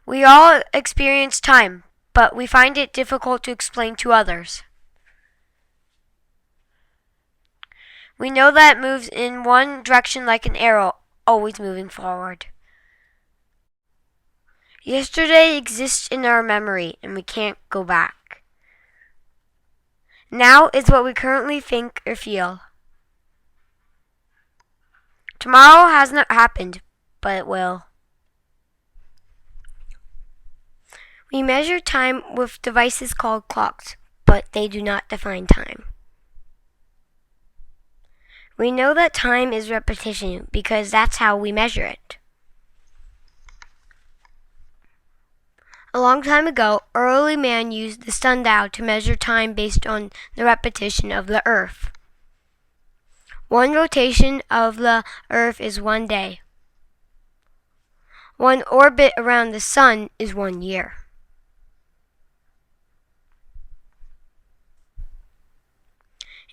We all experience time, but we find it difficult to explain to others. We know that it moves in one direction like an arrow, always moving forward. Yesterday exists in our memory, and we can't go back. Now is what we currently think or feel. Tomorrow has not happened, but it will. We measure time with devices called clocks, but they do not define time. We know that time is repetition because that's how we measure it. A long time ago, early man used the sundial to measure time based on the repetition of the earth. One rotation of the earth is 1 day. One orbit around the sun is 1 year.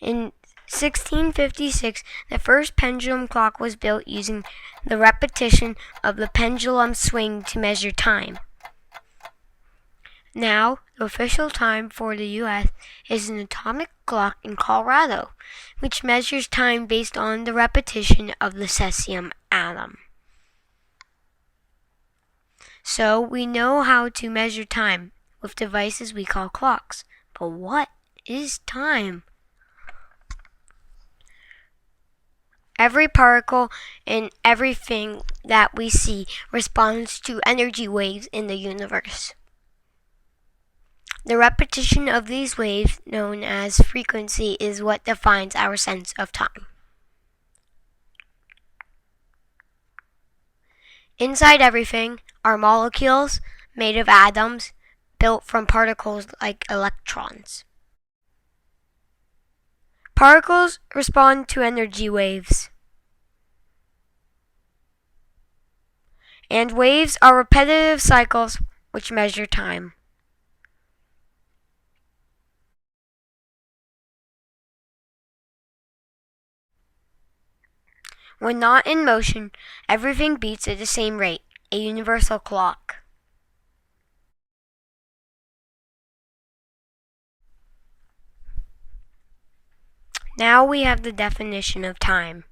In 1656, the first pendulum clock was built using the repetition of the pendulum swing to measure time. Now, the official time for the U.S. is an atomic clock in Colorado, which measures time based on the repetition of the cesium atom. So, we know how to measure time with devices we call clocks. But what is time? Every particle and everything that we see responds to energy waves in the universe. The repetition of these waves, known as frequency, is what defines our sense of time. Inside everything are molecules made of atoms built from particles like electrons. Particles respond to energy waves. And waves are repetitive cycles which measure time. When not in motion, everything beats at the same rate, a universal clock. Now we have the definition of time.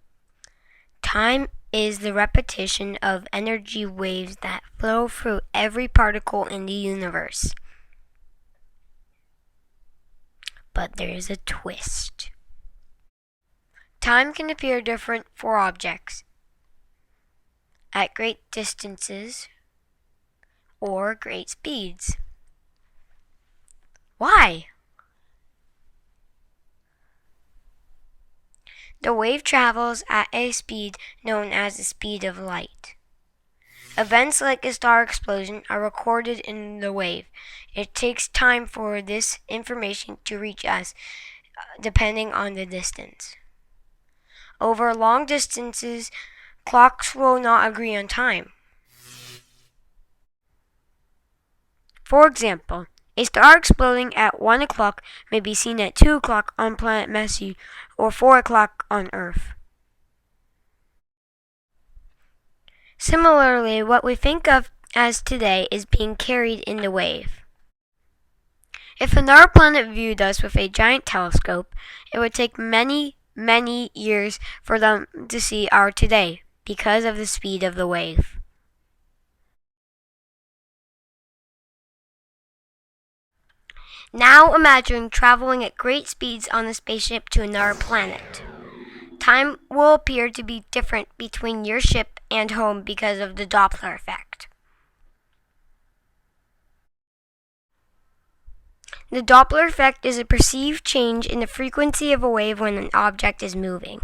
Time is the repetition of energy waves that flow through every particle in the universe. But there is a twist. Time can appear different for objects at great distances or great speeds. Why? The wave travels at a speed known as the speed of light. Events like a star explosion are recorded in the wave. It takes time for this information to reach us, depending on the distance. Over long distances, clocks will not agree on time. For example, a star exploding at 1 o'clock may be seen at 2 o'clock on planet Messi or 4 o'clock on Earth. Similarly, what we think of as today is being carried in the wave. If another planet viewed us with a giant telescope, it would take many years for them to see our today because of the speed of the wave. Now imagine traveling at great speeds on a spaceship to another planet. Time will appear to be different between your ship and home because of the Doppler effect. The Doppler effect is a perceived change in the frequency of a wave when an object is moving.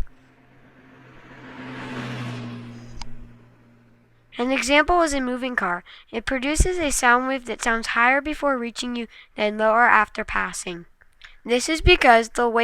An example is a moving car. It produces a sound wave that sounds higher before reaching you than lower after passing. This is because the wave